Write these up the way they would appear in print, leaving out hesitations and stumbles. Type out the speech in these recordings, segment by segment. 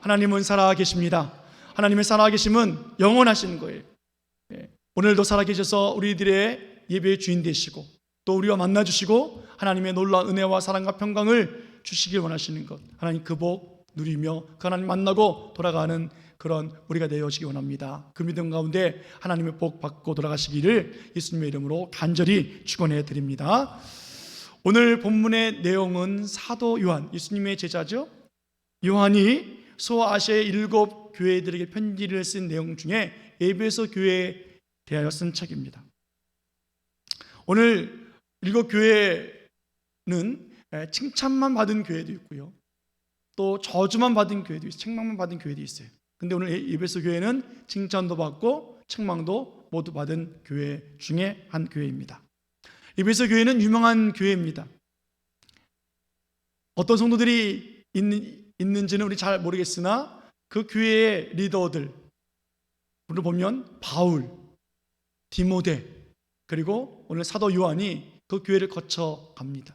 하나님은 살아계십니다. 하나님의 살아계심은 영원하신 거예요. 오늘도 살아계셔서 우리들의 예배의 주인 되시고 또 우리와 만나주시고 하나님의 놀라운 은혜와 사랑과 평강을 주시길 원하시는 것, 하나님 그 복 누리며 그 하나님 만나고 돌아가는 그런 우리가 되어지기 원합니다. 그 믿음 가운데 하나님의 복 받고 돌아가시기를 예수님의 이름으로 간절히 축원해 드립니다. 오늘 본문의 내용은 사도 요한, 예수님의 제자죠. 요한이 소아시아의 7 교회들에게 편지를 쓴 내용 중에 에베소 교회에 대하여 쓴 책입니다. 오늘 7 교회는 칭찬만 받은 교회도 있고요, 또 저주만 받은 교회도 있어요. 책망만 받은 교회도 있어요. 근데 오늘 에베소 교회는 칭찬도 받고 책망도 모두 받은 교회 중에 한 교회입니다. 에베소 교회는 유명한 교회입니다. 어떤 성도들이 있는지는 우리 잘 모르겠으나 그 교회의 리더들, 오늘 보면 바울, 디모데, 그리고 오늘 사도 요한이 그 교회를 거쳐 갑니다.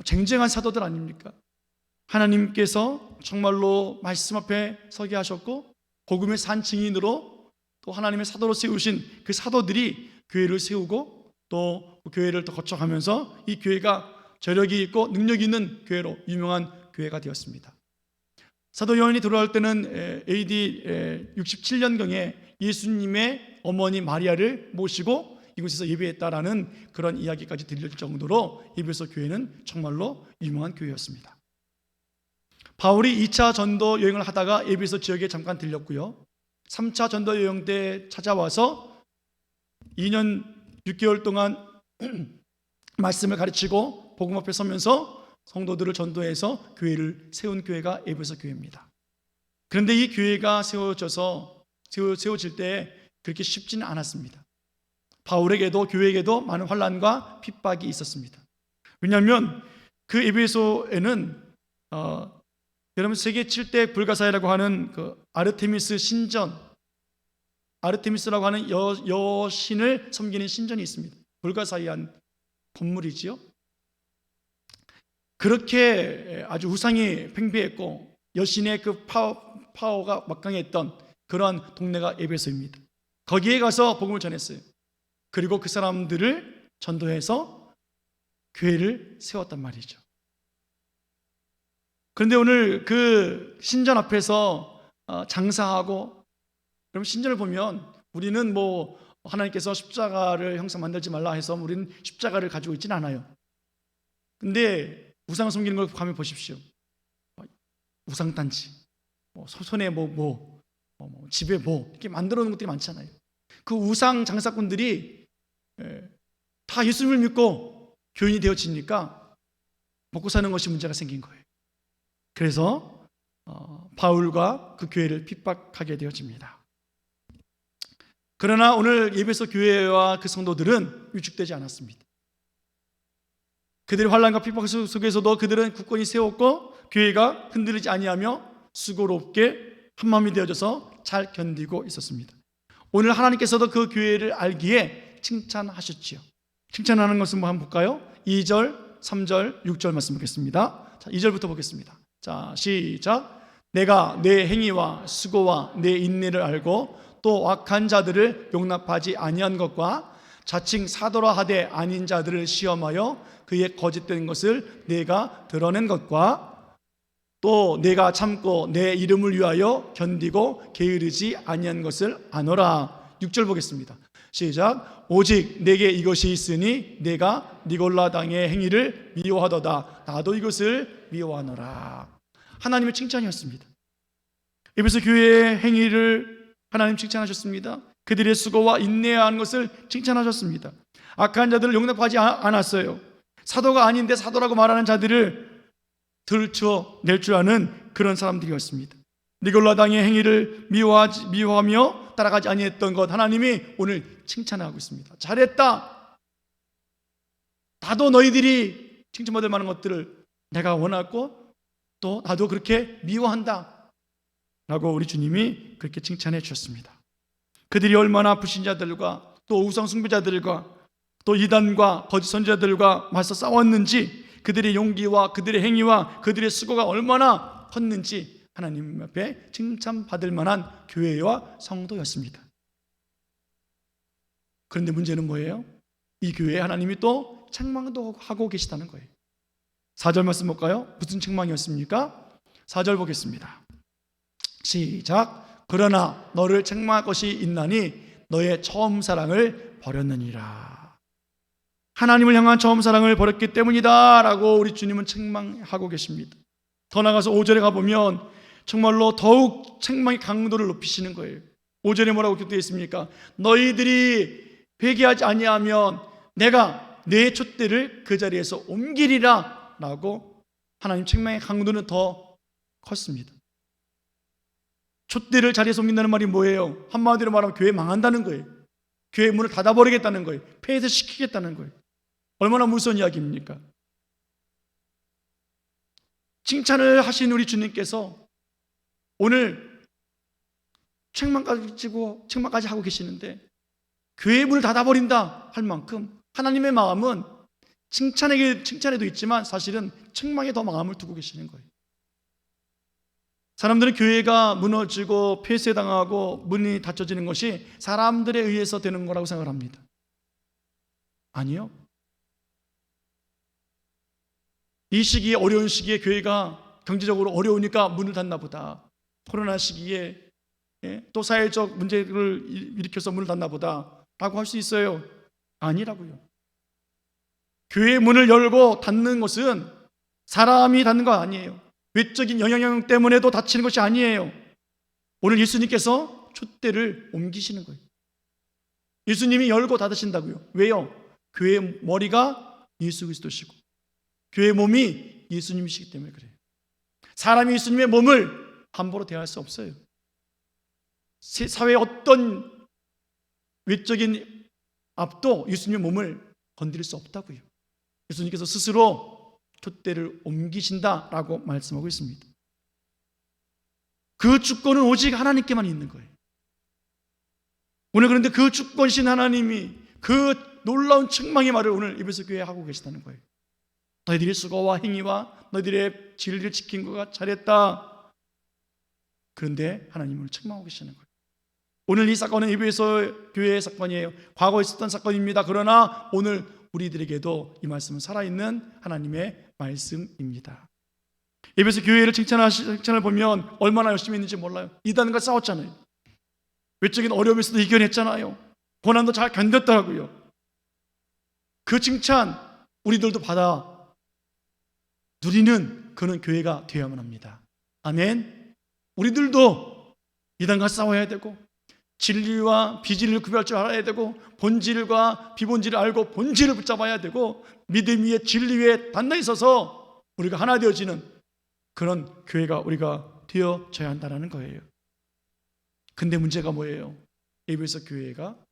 쟁쟁한 사도들 아닙니까? 하나님께서 정말로 말씀 앞에 서게 하셨고 복음의 산 증인으로 또 하나님의 사도로 세우신 그 사도들이 교회를 세우고 또 그 교회를 또 거쳐가면서 이 교회가 저력이 있고 능력이 있는 교회로 유명한 교회가 되었습니다. 사도 요한이 돌아올 때는 AD 67년경에 예수님의 어머니 마리아를 모시고 이곳에서 예배했다라는 그런 이야기까지 들릴 정도로 에베소 교회는 정말로 유명한 교회였습니다. 바울이 2차 전도 여행을 하다가 에베소 지역에 잠깐 들렸고요, 3차 전도 여행 때 찾아와서 2년 6개월 동안 말씀을 가르치고 복음 앞에 서면서 성도들을 전도해서 교회를 세운 교회가 에베소 교회입니다. 그런데 이 교회가 세워질 때 그렇게 쉽지는 않았습니다. 바울에게도 교회에게도 많은 환난과 핍박이 있었습니다. 왜냐하면 그 에베소에는 여러분 세계 7대 불가사의라고 하는 그 아르테미스 신전, 아르테미스라고 하는 여신을 섬기는 신전이 있습니다. 불가사의한 건물이지요. 그렇게 아주 우상이 팽배했고 여신의 그 파워가 막강했던 그러한 동네가 에베소입니다. 거기에 가서 복음을 전했어요. 그리고 그 사람들을 전도해서 교회를 세웠단 말이죠. 그런데 오늘 그 신전 앞에서 장사하고, 그럼 신전을 보면 우리는 뭐 하나님께서 십자가를 형상 만들지 말라 해서 우리는 십자가를 가지고 있지는 않아요. 근데 우상 섬기는 걸 가면 보십시오. 우상단지, 손에 집에 이렇게 만들어 놓은 것들이 많잖아요. 그 우상 장사꾼들이 다 예수님을 믿고 교인이 되어지니까 먹고 사는 것이 문제가 생긴 거예요. 그래서 바울과 그 교회를 핍박하게 되어집니다. 그러나 오늘 에베소 교회와 그 성도들은 위축되지 않았습니다. 그들의 환난과 핍박 속에서도 그들은 굳건히 세웠고 교회가 흔들리지 아니하며 수고롭게 한마음이 되어져서 잘 견디고 있었습니다. 오늘 하나님께서도 그 교회를 알기에 칭찬하셨지요. 칭찬하는 것은 한번 볼까요? 2절, 3절, 6절 말씀 보겠습니다. 자, 2절부터 보겠습니다. 자, 시작. 내가 내 행위와 수고와 내 인내를 알고 또 악한 자들을 용납하지 아니한 것과 자칭 사도라 하되 아닌 자들을 시험하여 그의 거짓된 것을 내가 드러낸 것과 또 내가 참고 내 이름을 위하여 견디고 게으르지 아니한 것을 아노라. 6절 보겠습니다. 시작. 오직 내게 이것이 있으니 내가 니골라 당의 행위를 미워하도다. 나도 이것을 미워하노라. 하나님의 칭찬이었습니다. 에베소 교회의 행위를 하나님 칭찬하셨습니다. 그들의 수고와 인내하는 것을 칭찬하셨습니다. 악한 자들을 용납하지 않았어요. 사도가 아닌데 사도라고 말하는 자들을 들춰낼 줄 아는 그런 사람들이었습니다. 니골라 당의 행위를 미워하며 따라가지 아니했던 것, 하나님이 오늘 칭찬하고 있습니다. 잘했다. 나도 너희들이 칭찬받을 만한 것들을 내가 원하고 또 나도 그렇게 미워한다 라고 우리 주님이 그렇게 칭찬해 주셨습니다. 그들이 얼마나 불신자들과 또 우상 숭배자들과 또 이단과 거짓 선지자들과 맞서 싸웠는지, 그들의 용기와 그들의 행위와 그들의 수고가 얼마나 컸는지 하나님 앞에 칭찬받을 만한 교회와 성도였습니다. 그런데 문제는 뭐예요? 이 교회에 하나님이 또 책망도 하고 계시다는 거예요. 4절 말씀 볼까요? 무슨 책망이었습니까? 4절 보겠습니다. 시작. 그러나 너를 책망할 것이 있나니 너의 처음 사랑을 버렸느니라. 하나님을 향한 처음 사랑을 버렸기 때문이다 라고 우리 주님은 책망하고 계십니다. 더 나가서 5절에 가보면 정말로 더욱 책망의 강도를 높이시는 거예요. 5절에 뭐라고 기록되어 있습니까? 너희들이 회개하지 아니하면 내가 내 촛대를 그 자리에서 옮기리라 라고 하나님 책망의 강도는 더 컸습니다. 촛대를 자리에서 옮긴다는 말이 뭐예요? 한마디로 말하면 교회 망한다는 거예요. 교회 문을 닫아버리겠다는 거예요. 폐쇄시키겠다는 거예요. 얼마나 무서운 이야기입니까? 칭찬을 하신 우리 주님께서 오늘 책망까지 하고 계시는데 교회 문을 닫아버린다 할 만큼 하나님의 마음은 칭찬에도 있지만 사실은 책망에 더 마음을 두고 계시는 거예요. 사람들은 교회가 무너지고 폐쇄당하고 문이 닫혀지는 것이 사람들에 의해서 되는 거라고 생각을 합니다. 아니요. 이 시기에, 어려운 시기에 교회가 경제적으로 어려우니까 문을 닫나 보다. 코로나 시기에 또 사회적 문제를 일으켜서 문을 닫나 보다 라고 할 수 있어요. 아니라고요. 교회의 문을 열고 닫는 것은 사람이 닫는 거 아니에요. 외적인 영향력 때문에도 닫히는 것이 아니에요. 오늘 예수님께서 촛대를 옮기시는 거예요. 예수님이 열고 닫으신다고요. 왜요? 교회의 머리가 예수 그리스도시고 교회의 몸이 예수님이시기 때문에 그래요. 사람이 예수님의 몸을 함부로 대할 수 없어요. 사회의 어떤 외적인 압도 예수님의 몸을 건드릴 수 없다고요. 예수님께서 스스로 촛대를 옮기신다라고 말씀하고 있습니다. 그 주권은 오직 하나님께만 있는 거예요. 오늘 그런데 그 주권이신 하나님이 그 놀라운 책망의 말을 오늘 에베소 교회에 하고 계시다는 거예요. 너희들의 수고와 행위와 너희들의 진리를 지킨 거가 잘했다. 그런데 하나님을 책망하고 계시는 거예요. 오늘 이 사건은 에베소 교회의 사건이에요. 과거에 있었던 사건입니다. 그러나 오늘 우리들에게도 이 말씀은 살아있는 하나님의 말씀입니다. 에베소 교회를 칭찬을 보면 얼마나 열심히 했는지 몰라요. 이단과 싸웠잖아요. 외적인 어려움에서도 이겨냈잖아요. 고난도 잘 견뎠더라고요. 그 칭찬 우리들도 받아 누리는 그런 교회가 되어야만 합니다. 아멘. 우리들도 이단과 싸워야 되고 진리와 비진리를 구별할 줄 알아야 되고 본질과 비본질을 알고 본질을 붙잡아야 되고 믿음 위에 진리 위에 단단히 서서 우리가 하나 되어지는 그런 교회가 우리가 되어져야 한다는 거예요. 근데 문제가 뭐예요? 에베소 교회가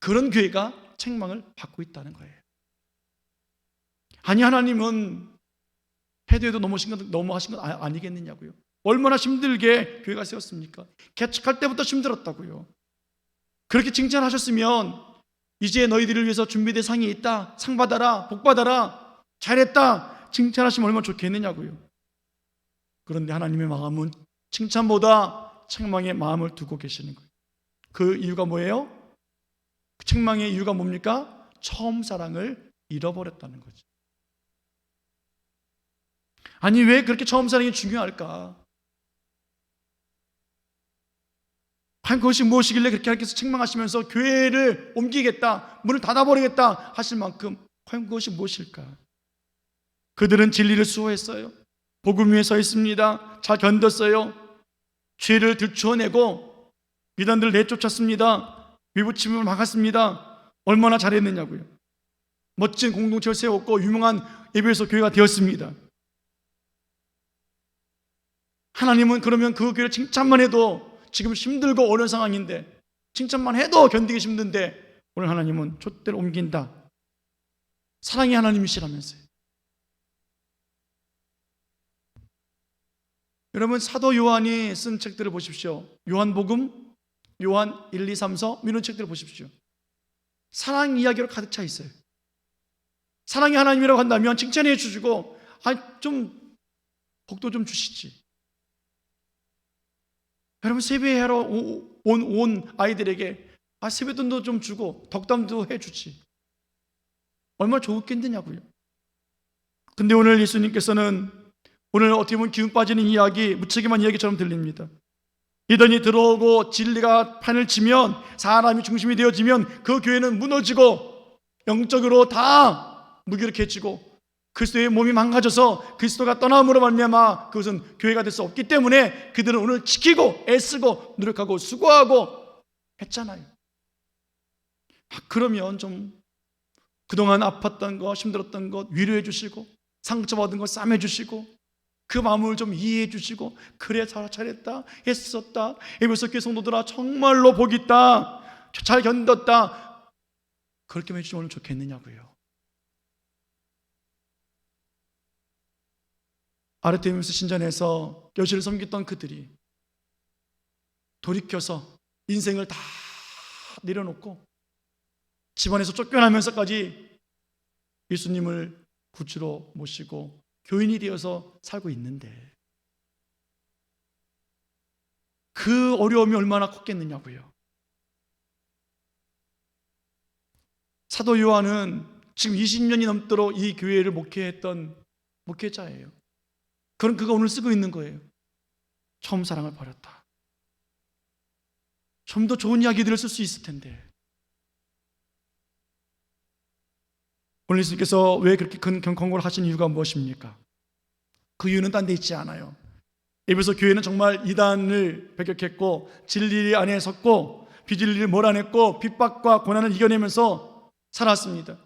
그런 교회가 책망을 받고 있다는 거예요. 아니 하나님은 해도 너무 하신 건 아니겠느냐고요. 얼마나 힘들게 교회가 세웠습니까? 개척할 때부터 힘들었다고요. 그렇게 칭찬하셨으면 이제 너희들을 위해서 준비된 상이 있다. 상 받아라. 복 받아라. 잘했다. 칭찬하시면 얼마나 좋겠느냐고요. 그런데 하나님의 마음은 칭찬보다 책망의 마음을 두고 계시는 거예요. 그 이유가 뭐예요? 그 책망의 이유가 뭡니까? 처음 사랑을 잃어버렸다는 거죠. 아니 왜 그렇게 처음 사랑이 중요할까? 과연 그것이 무엇이길래 그렇게 하나님께서 책망하시면서 교회를 옮기겠다, 문을 닫아버리겠다 하실 만큼 과연 그것이 무엇일까? 그들은 진리를 수호했어요. 복음 위에 서 있습니다. 잘 견뎠어요. 죄를 들추어내고 이단들을 내쫓았습니다. 위부침을 막았습니다. 얼마나 잘했느냐고요. 멋진 공동체를 세웠고 유명한 에베소 교회가 되었습니다. 하나님은 그러면 그 교회를 칭찬만 해도 지금 힘들고 어려운 상황인데 칭찬만 해도 견디기 힘든데 오늘 하나님은 촛대를 옮긴다. 사랑의 하나님이시라면서요. 여러분 사도 요한이 쓴 책들을 보십시오. 요한복음, 요한 1, 2, 3서 이런 책들을 보십시오. 사랑 이야기로 가득 차 있어요. 사랑의 하나님이라고 한다면 칭찬해 주시고 좀 복도 좀 주시지. 여러분 세배하러 온 아이들에게 세뱃돈도 좀 주고 덕담도 해주지. 얼마나 좋겠느냐고요. 근데 오늘 예수님께서는 오늘 어떻게 보면 기운 빠지는 이야기, 무책임한 이야기처럼 들립니다. 이단이 들어오고 진리가 판을 치면, 사람이 중심이 되어지면 그 교회는 무너지고 영적으로 다 무기력해지고 그리스도의 몸이 망가져서 그리스도가 떠남으로 말미암아 그것은 교회가 될 수 없기 때문에 그들은 오늘 지키고 애쓰고 노력하고 수고하고 했잖아요. 그러면 좀 그동안 아팠던 것, 힘들었던 것 위로해 주시고 상처받은 것 싸매 주시고 그 마음을 좀 이해해 주시고, 그래 잘했다, 애썼다, 에베소 교회 성도들아 정말로 복이 있다, 잘 견뎠다, 그렇게 해주시면 좋겠느냐고요. 아르테미스 신전에서 여신을 섬겼던 그들이 돌이켜서 인생을 다 내려놓고 집안에서 쫓겨나면서까지 예수님을 구주로 모시고 교인이 되어서 살고 있는데 그 어려움이 얼마나 컸겠느냐고요. 사도 요한은 지금 20년이 넘도록 이 교회를 목회했던 목회자예요. 그런 그가 오늘 쓰고 있는 거예요. 처음 사랑을 버렸다. 좀 더 좋은 이야기들을 쓸 수 있을 텐데. 오늘 예수님께서 왜 그렇게 큰 경고를 하신 이유가 무엇입니까? 그 이유는 딴 데 있지 않아요. 에베소 교회는 정말 이단을 배격했고 진리 안에 섰고 비진리를 몰아냈고 핍박과 고난을 이겨내면서 살았습니다.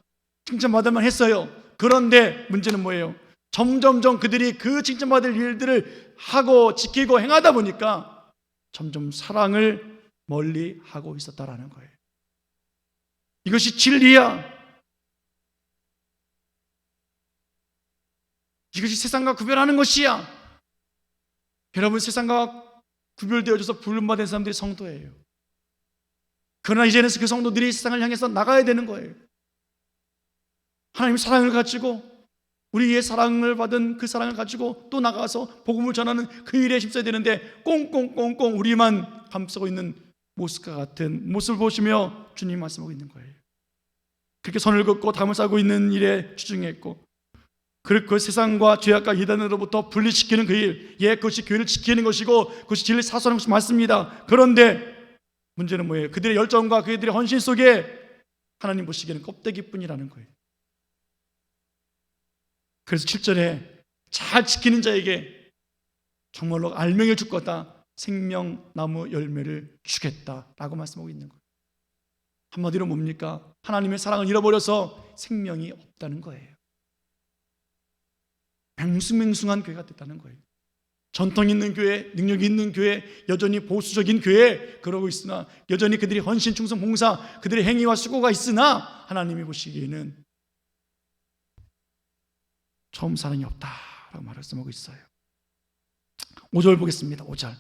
칭찬받을 만 했어요. 그런데 문제는 뭐예요? 점점점 그들이 그 칭찬받을 일들을 하고 지키고 행하다 보니까 점점 사랑을 멀리 하고 있었다라는 거예요. 이것이 진리야. 이것이 세상과 구별하는 것이야. 여러분, 세상과 구별되어져서 부름받은 사람들이 성도예요. 그러나 이제는 그 성도들이 세상을 향해서 나가야 되는 거예요. 하나님의 사랑을 가지고, 우리의 사랑을 받은 그 사랑을 가지고 또 나가서 복음을 전하는 그 일에 힘써야 되는데 꽁꽁꽁꽁 우리만 감싸고 있는 모습과 같은 모습을 보시며 주님 말씀하고 있는 거예요. 그렇게 선을 긋고 담을 싸고 있는 일에 주중했고, 그리고 그 세상과 죄악과 이단으로부터 분리시키는 그 일, 그것이 교회를 지키는 것이고 그것이 진리 사수하는 것이 맞습니다. 그런데 문제는 뭐예요? 그들의 열정과 그들의 헌신 속에 하나님 보시기에는 껍데기뿐이라는 거예요. 그래서 7절에 잘 지키는 자에게 정말로 알맹이를 줄 거다, 생명나무 열매를 주겠다라고 말씀하고 있는 거예요. 한마디로 뭡니까? 하나님의 사랑을 잃어버려서 생명이 없다는 거예요. 맹숭맹숭한 교회가 됐다는 거예요. 전통 있는 교회, 능력 있는 교회, 여전히 보수적인 교회 그러고 있으나, 여전히 그들이 헌신, 충성, 봉사, 그들의 행위와 수고가 있으나 하나님이 보시기에는 처음 사랑이 없다라고 말씀하고 있어요. 5절 보겠습니다. 5절.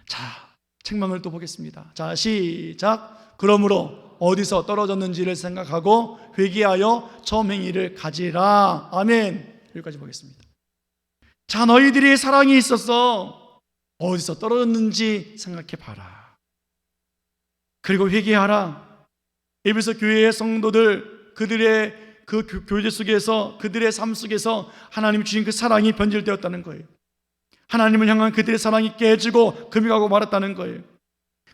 자, 책망을 또 보겠습니다. 자, 시작. 그러므로 어디서 떨어졌는지를 생각하고 회개하여 처음 행위를 가지라. 아멘. 여기까지 보겠습니다. 자, 너희들이 사랑이 있어서 어디서 떨어졌는지 생각해 봐라. 그리고 회개하라. 에베소 교회의 성도들, 그들의 그 교제 속에서, 그들의 삶 속에서 하나님이 주신 그 사랑이 변질되었다는 거예요. 하나님을 향한 그들의 사랑이 깨지고 금이 가고 말았다는 거예요.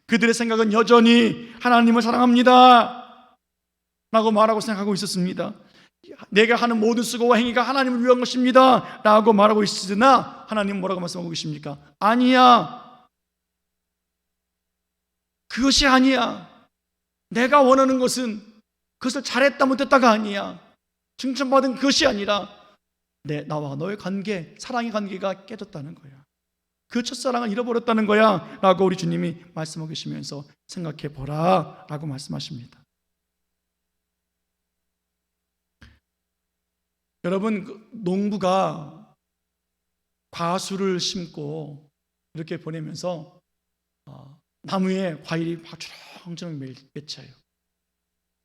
그들의 생각은 여전히 하나님을 사랑합니다 라고 말하고 생각하고 있었습니다. 내가 하는 모든 수고와 행위가 하나님을 위한 것입니다 라고 말하고 있으나 하나님은 뭐라고 말씀하고 계십니까? 아니야. 그것이 아니야. 내가 원하는 것은 그것을 잘했다 못했다가 아니야. 칭찬받은 그것이 아니라 나와 너의 관계, 사랑의 관계가 깨졌다는 거야. 그 첫사랑을 잃어버렸다는 거야 라고 우리 주님이 말씀하고 계시면서 생각해 보라 라고 말씀하십니다. 여러분, 농부가 과수를 심고 이렇게 보내면서 나무에 과일이 막 주렁주렁 맺혀요.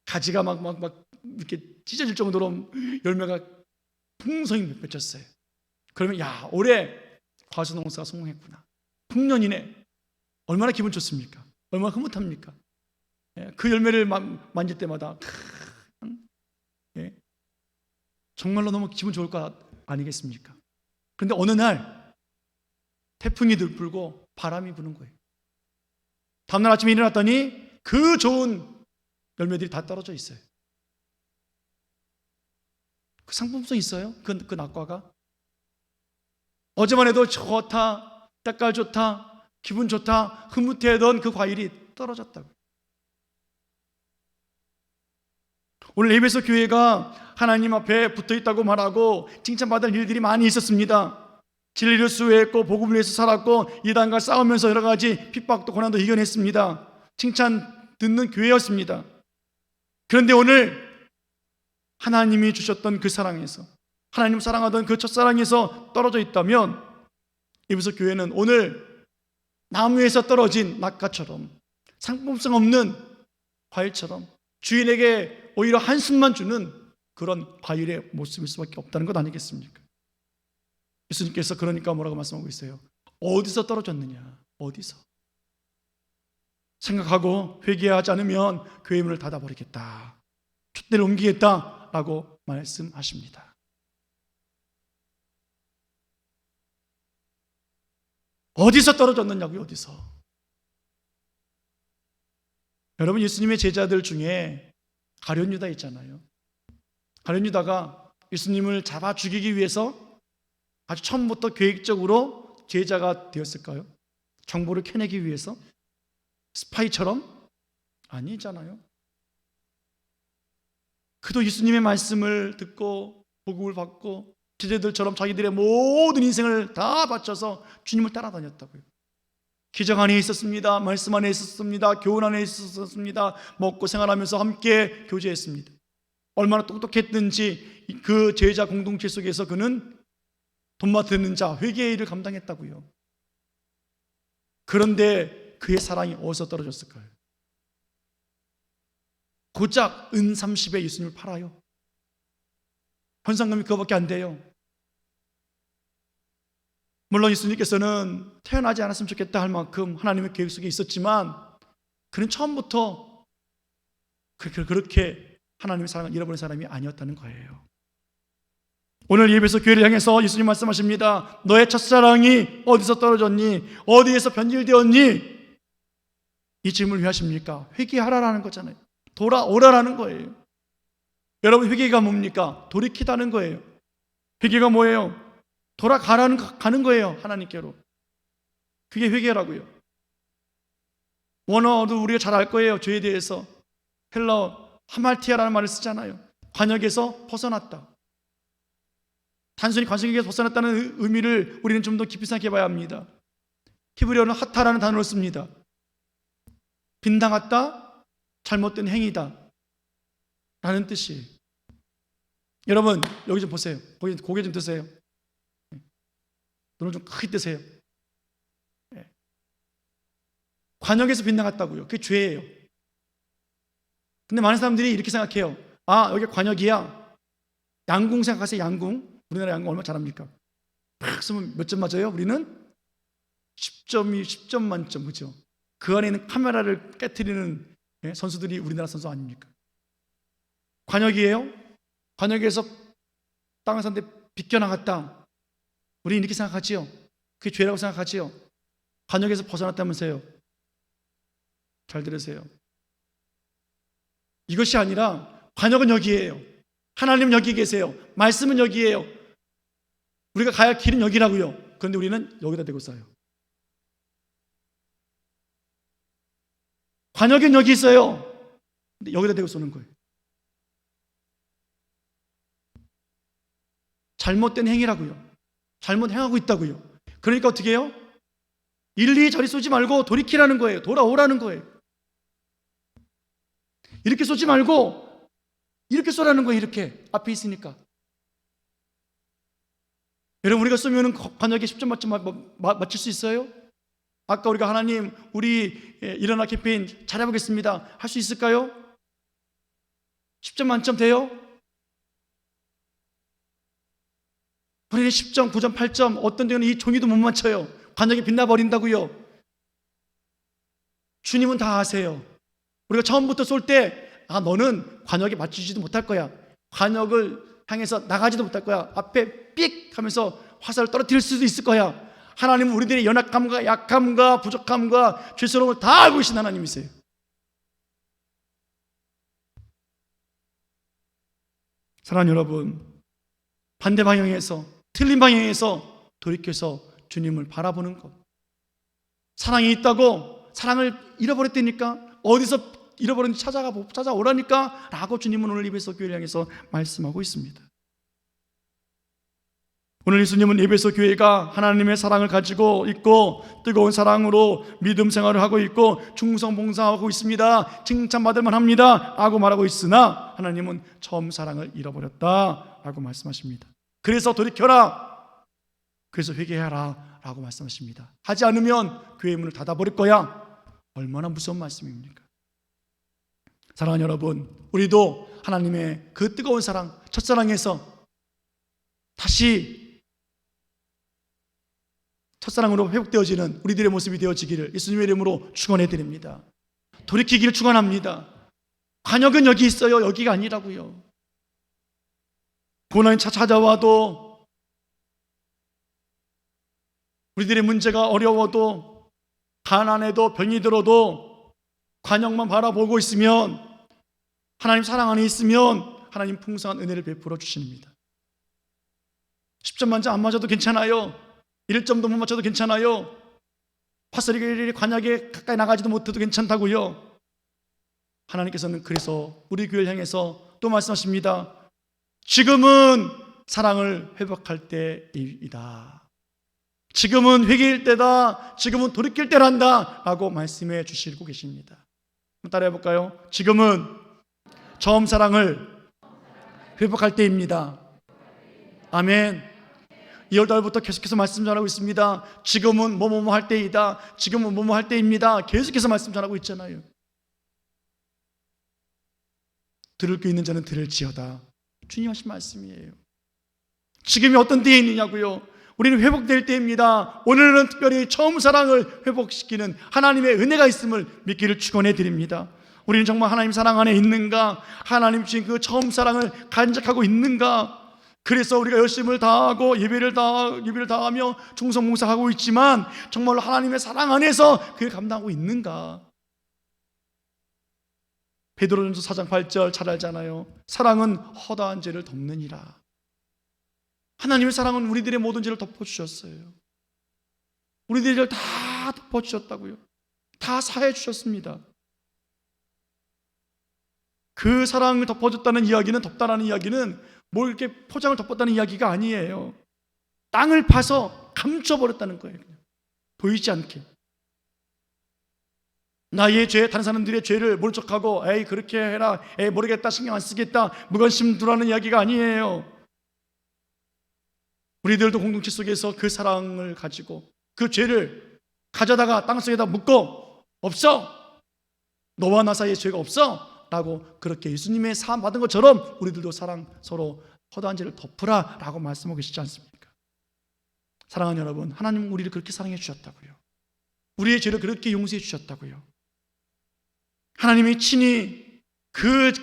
가지가 막 이렇게 찢어질 정도로 열매가 풍성히 맺혔어요. 그러면 야, 올해 과수 농사가 성공했구나. 풍년이네. 얼마나 기분 좋습니까? 얼마나 흐뭇합니까? 그 열매를 만질 때마다 정말로 너무 기분 좋을 것 아니겠습니까? 그런데 어느 날 태풍이 불고 바람이 부는 거예요. 다음날 아침에 일어났더니 그 좋은 열매들이 다 떨어져 있어요. 그 상품성 있어요? 그 낙과가? 어제만 해도 좋다, 색깔 좋다, 기분 좋다, 흐뭇해하던 그 과일이 떨어졌다고. 오늘 에베소 교회가 하나님 앞에 붙어있다고 말하고 칭찬받을 일들이 많이 있었습니다. 진리를 수호했고 복음을 위해서 살았고 이단과 싸우면서 여러 가지 핍박도 고난도 이겨냈습니다. 칭찬 듣는 교회였습니다. 그런데 오늘 하나님이 주셨던 그 사랑에서, 하나님 사랑하던 그 첫사랑에서 떨어져 있다면 에베소 교회는 오늘 나무에서 떨어진 낙과처럼 상품성 없는 과일처럼 주인에게 오히려 한숨만 주는 그런 과일의 모습일 수밖에 없다는 것 아니겠습니까? 예수님께서 그러니까 뭐라고 말씀하고 있어요? 어디서 떨어졌느냐? 어디서? 생각하고 회개하지 않으면 교회 문을 닫아버리겠다, 촛대를 옮기겠다 라고 말씀하십니다. 어디서 떨어졌느냐고요? 어디서? 여러분, 예수님의 제자들 중에 가룟 유다 있잖아요. 가룟 유다가 예수님을 잡아 죽이기 위해서 아주 처음부터 계획적으로 제자가 되었을까요? 정보를 캐내기 위해서? 스파이처럼? 아니잖아요. 그도 예수님의 말씀을 듣고 복음을 받고 제자들처럼 자기들의 모든 인생을 다 바쳐서 주님을 따라다녔다고요. 기적 안에 있었습니다. 말씀 안에 있었습니다. 교훈 안에 있었습니다. 먹고 생활하면서 함께 교제했습니다. 얼마나 똑똑했든지 그 제자 공동체 속에서 그는 돈 맡는 자, 회개의 일을 감당했다고요. 그런데 그의 사랑이 어디서 떨어졌을까요? 고작 은 30에 예수님을 팔아요. 현상금이 그거밖에 안 돼요. 물론 예수님께서는 태어나지 않았으면 좋겠다 할 만큼 하나님의 계획 속에 있었지만 그는 처음부터 그렇게 하나님의 사랑을 잃어버린 사람이 아니었다는 거예요. 오늘 예배에서 교회를 향해서 예수님 말씀하십니다. 너의 첫사랑이 어디서 떨어졌니? 어디에서 변질되었니? 이 질문을 왜 하십니까? 회개하라라는 거잖아요. 돌아오라라는 거예요. 여러분, 회개가 뭡니까? 돌이키다는 거예요. 회개가 뭐예요? 가는 거예요. 하나님께로. 그게 회개라고요. 원어도 우리가 잘 알 거예요. 죄에 대해서 헬라어 하말티아라는 말을 쓰잖아요. 관역에서 벗어났다. 단순히 관역에서 벗어났다는 의미를 우리는 좀 더 깊이 생각해 봐야 합니다. 히브리어는 하타라는 단어를 씁니다. 빗나갔다, 잘못된 행위다 라는 뜻이에요. 여러분, 여기 좀 보세요. 고개 좀 드세요. 눈을 좀 크게 뜨세요. 관역에서 빗나갔다고요. 그게 죄예요. 근데 많은 사람들이 이렇게 생각해요. 아, 여기 관역이야. 양궁 생각하세요. 양궁. 우리나라 양궁 얼마 잘합니까? 팍 쓰면 몇 점 맞아요? 우리는 10점 만점, 그죠? 그 안에 있는 카메라를 깨트리는 선수들이 우리나라 선수 아닙니까? 관역이에요. 관역에서 땅을 샀는데 비껴나갔다. 우리 이렇게 생각하지요. 그게 죄라고 생각하지요. 관역에서 벗어났다면서요. 잘 들으세요. 이것이 아니라 관역은 여기에요. 하나님 여기 계세요. 말씀은 여기에요. 우리가 가야 할 길은 여기라고요. 그런데 우리는 여기다 대고 싸요. 관역은 여기 있어요. 근데 여기다 대고 쏘는 거예요. 잘못된 행위라고요. 잘못 행하고 있다고요. 그러니까 어떻게 해요? 이리저리 쏘지 말고 돌이키라는 거예요. 돌아오라는 거예요. 이렇게 쏘지 말고 이렇게 쏘라는 거예요. 이렇게 앞에 있으니까. 여러분, 우리가 쏘면 관역에 10점 만점 맞출 수 있어요? 아까 우리가 하나님 우리 일어나 캠페인 잘해보겠습니다 할 수 있을까요? 10점 만점 돼요? 우리는 10점, 9점, 8점, 어떤 데는 이 종이도 못 맞춰요. 관역이 빛나버린다고요. 주님은 다 아세요. 우리가 처음부터 쏠 때 너는 관역에 맞추지도 못할 거야. 관역을 향해서 나가지도 못할 거야. 앞에 삑 하면서 화살을 떨어뜨릴 수도 있을 거야. 하나님은 우리들의 연약함과 약함과 부족함과 죄스러움을 다 알고 계신 하나님이세요. 사랑하는 여러분, 반대 방향에서, 틀린 방향에서 돌이켜서 주님을 바라보는 것. 사랑이 있다고 사랑을 잃어버렸다니까, 어디서 잃어버렸는지 찾아오라니까 라고 주님은 오늘 에베소 교회를 향해서 말씀하고 있습니다. 오늘 예수님은 에베소 교회가 하나님의 사랑을 가지고 있고 뜨거운 사랑으로 믿음 생활을 하고 있고 충성 봉사하고 있습니다, 칭찬받을 만합니다 라고 말하고 있으나 하나님은 처음 사랑을 잃어버렸다 라고 말씀하십니다. 그래서 돌이켜라, 그래서 회개하라 라고 말씀하십니다. 하지 않으면 교회 문을 닫아버릴 거야. 얼마나 무서운 말씀입니까? 사랑하는 여러분, 우리도 하나님의 그 뜨거운 사랑, 첫사랑에서 다시 첫사랑으로 회복되어지는 우리들의 모습이 되어지기를 예수님의 이름으로 축원해 드립니다. 돌이키기를 축원합니다. 관역은 여기 있어요. 여기가 아니라고요. 고난이 찾아와도, 우리들의 문제가 어려워도, 가난해도, 병이 들어도 관역만 바라보고 있으면, 하나님 사랑 안에 있으면 하나님 풍성한 은혜를 베풀어 주십니다. 10점 만점 안 맞아도 괜찮아요. 1점도 못 맞춰도 괜찮아요. 화살이 관역에 가까이 나가지도 못해도 괜찮다고요. 하나님께서는 그래서 우리 교회를 향해서 또 말씀하십니다. 지금은 사랑을 회복할 때이다. 지금은 회개일 때다. 지금은 돌이킬 때란다 라고 말씀해 주시고 계십니다. 따라해 볼까요? 지금은 처음 사랑을 회복할 때입니다. 아멘. 2월달부터 계속해서 말씀 전하고 있습니다. 지금은 뭐뭐뭐 할 때이다. 지금은 뭐뭐 할 때입니다. 계속해서 말씀 전하고 있잖아요. 들을 게 있는 자는 들을지어다. 주님 하신 말씀이에요. 지금이 어떤 때에 있느냐고요? 우리는 회복될 때입니다. 오늘은 특별히 처음 사랑을 회복시키는 하나님의 은혜가 있음을 믿기를 축원해 드립니다. 우리는 정말 하나님 사랑 안에 있는가? 하나님 주신 그 처음 사랑을 간직하고 있는가? 그래서 우리가 열심을 다하고 예배를 다하며 충성봉사하고 있지만 정말로 하나님의 사랑 안에서 그를 감당하고 있는가? 베드로전서 4장 8절 잘 알잖아요. 사랑은 허다한 죄를 덮느니라. 하나님의 사랑은 우리들의 모든 죄를 덮어주셨어요. 우리들의 죄를 다 덮어주셨다고요. 다 사해 주셨습니다. 그 사랑을 덮어줬다는 이야기는, 덮다라는 이야기는 뭐 이렇게 포장을 덮었다는 이야기가 아니에요. 땅을 파서 감춰버렸다는 거예요. 그냥 보이지 않게. 나의 죄, 다른 사람들의 죄를 모른 척하고 에이 그렇게 해라, 에이 모르겠다, 신경 안 쓰겠다, 무관심 두라는 이야기가 아니에요. 우리들도 공동체 속에서 그 사랑을 가지고 그 죄를 가져다가 땅속에다 묻고 없어, 너와 나 사이에 죄가 없어 라고 그렇게 예수님의 사함 받은 것처럼 우리들도 사랑, 서로 허다한 죄를 덮으라 라고 말씀하고 계시지 않습니까? 사랑하는 여러분, 하나님은 우리를 그렇게 사랑해 주셨다고요. 우리의 죄를 그렇게 용서해 주셨다고요. 하나님이 친히 그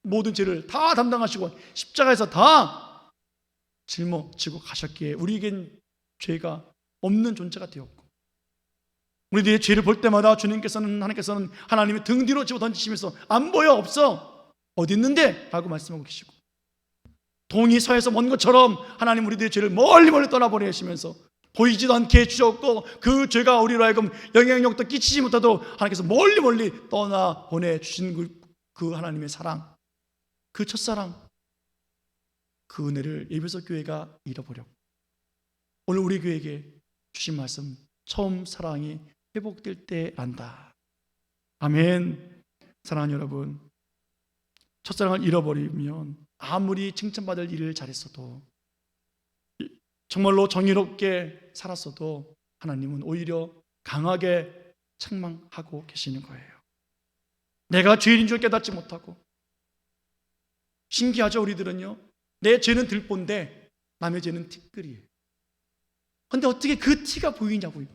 모든 죄를 다 담당하시고 십자가에서 다 짊어지고 가셨기에 우리에겐 죄가 없는 존재가 되었고, 우리들의 죄를 볼 때마다 하나님께서는 하나님의 등 뒤로 집어 던지시면서 안 보여, 없어, 어디 있는데? 라고 말씀하고 계시고, 동이 서에서 먼 것처럼 하나님 우리들의 죄를 멀리 떠나보내시면서 보이지도 않게 해주셨고, 그 죄가 우리로 하여금 영향력도 끼치지 못하도록 하나님께서 멀리 떠나보내주신 그 하나님의 사랑, 그 첫사랑, 그 은혜를 에베소 교회가 잃어버렸고, 오늘 우리 교회에게 주신 말씀, 처음 사랑이 회복될 때란다. 아멘. 사랑하는 여러분, 첫사랑을 잃어버리면 아무리 칭찬받을 일을 잘했어도, 정말로 정의롭게 살았어도 하나님은 오히려 강하게 책망하고 계시는 거예요. 내가 죄인인 줄 깨닫지 못하고. 신기하죠? 우리들은요, 내 죄는 들본데 남의 죄는 티끌이에요. 근데 어떻게 그 티가 보이냐고요.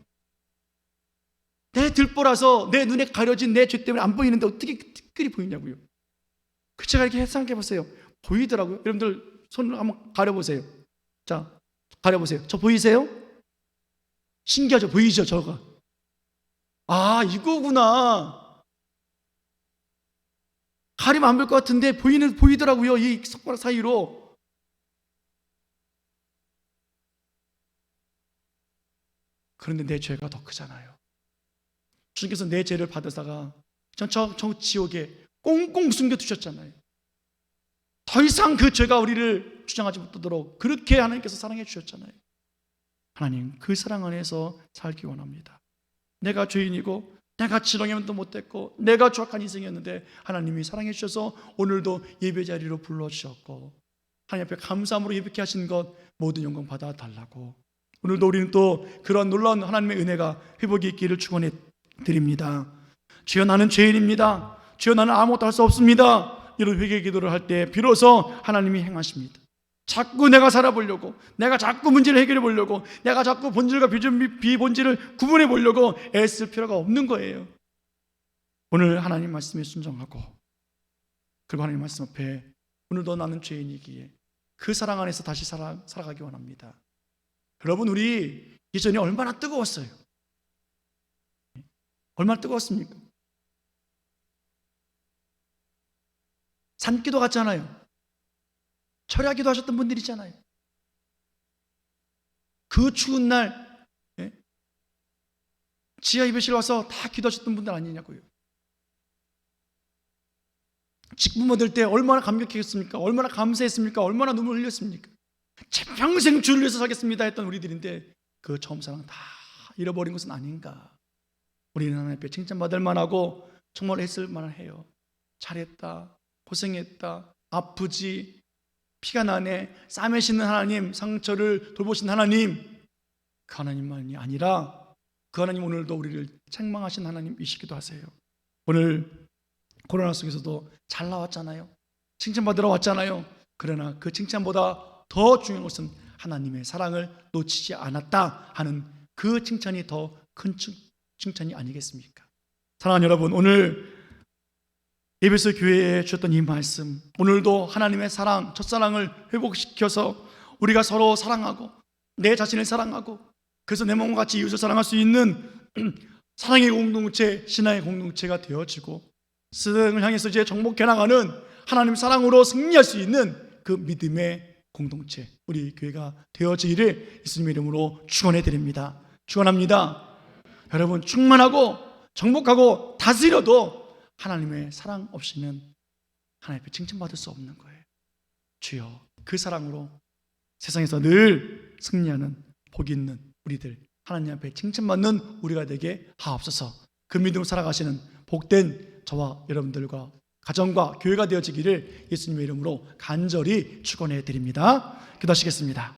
내 들보라서 내 눈에 가려진 내 죄 때문에 안 보이는데 어떻게 특별히 보이냐고요. 그 제가 이렇게 생각해 보세요. 보이더라고요. 여러분들 손을 한번 가려보세요. 자, 가려보세요. 저 보이세요? 신기하죠? 보이죠? 저가. 아, 이거구나. 가리면 안 볼 것 같은데 보이더라고요. 이 손가락 사이로. 그런데 내 죄가 더 크잖아요. 주님께서 내 죄를 받으사가 저 지옥에 꽁꽁 숨겨두셨잖아요. 더 이상 그 죄가 우리를 주장하지 못하도록 그렇게 하나님께서 사랑해 주셨잖아요. 하나님, 그 사랑 안에서 살기 원합니다. 내가 죄인이고 내가 지렁이면도 못했고 내가 추악한 인생이었는데 하나님이 사랑해 주셔서 오늘도 예배 자리로 불러주셨고 하나님 앞에 감사함으로 예배케 하신 것 모든 영광 받아달라고, 오늘도 우리는 또 그런 놀라운 하나님의 은혜가 회복이 있기를 축원해 드립니다. 주여, 나는 죄인입니다. 주여, 나는 아무것도 할 수 없습니다. 이런 회개 기도를 할 때 비로소 하나님이 행하십니다. 자꾸 내가 살아보려고, 내가 자꾸 문제를 해결해 보려고, 내가 자꾸 본질과 비본질을 구분해 보려고 애쓸 필요가 없는 거예요. 오늘 하나님 말씀에 순종하고, 그리고 하나님 말씀 앞에 오늘도 나는 죄인이기에 그 사랑 안에서 다시 살아가기 원합니다. 여러분, 우리 예전에 얼마나 뜨거웠어요. 얼마나 뜨거웠습니까? 산기도 갔잖아요. 철야기도 하셨던 분들이잖아요. 그 추운 날 지하 예배실 와서 다 기도하셨던 분들 아니냐고요. 직분 얻을 때 얼마나 감격했습니까? 얼마나 감사했습니까? 얼마나 눈물 흘렸습니까? 제 평생 주를 위해서 살겠습니다 했던 우리들인데 그 처음 사랑 다 잃어버린 것은 아닌가. 우리는 하나님 앞에 칭찬받을 만하고 정말 했을 만해요. 잘했다, 고생했다, 아프지, 피가 나네, 쌈에 씻는 하나님, 상처를 돌보신 하나님, 그 하나님만이 아니라 그 하나님 오늘도 우리를 책망하신 하나님이시기도 하세요. 오늘 코로나 속에서도 잘 나왔잖아요. 칭찬받으러 왔잖아요. 그러나 그 칭찬보다 더 중요한 것은 하나님의 사랑을 놓치지 않았다 하는 그 칭찬이 더 큰 칭찬이 아니겠습니까? 사랑하는 여러분, 오늘 에베소 교회에 주셨던 이 말씀, 오늘도 하나님의 사랑, 첫사랑을 회복시켜서 우리가 서로 사랑하고 내 자신을 사랑하고 그래서 내 몸과 같이 이웃을 사랑할 수 있는 사랑의 공동체, 신앙의 공동체가 되어지고 세상을 향해서 이제 정복해 나가는 하나님 사랑으로 승리할 수 있는 그 믿음의 공동체, 우리 교회가 되어지기를 예수님의 이름으로 축원해 드립니다. 축원합니다. 여러분, 충만하고 정복하고 다스려도 하나님의 사랑 없이는 하나님 앞에 칭찬받을 수 없는 거예요. 주여, 그 사랑으로 세상에서 늘 승리하는 복 있는 우리들, 하나님 앞에 칭찬받는 우리가 되게 하옵소서. 그 믿음으로 살아가시는 복된 저와 여러분들과 가정과 교회가 되어지기를 예수님의 이름으로 간절히 축원해 드립니다. 기도하시겠습니다.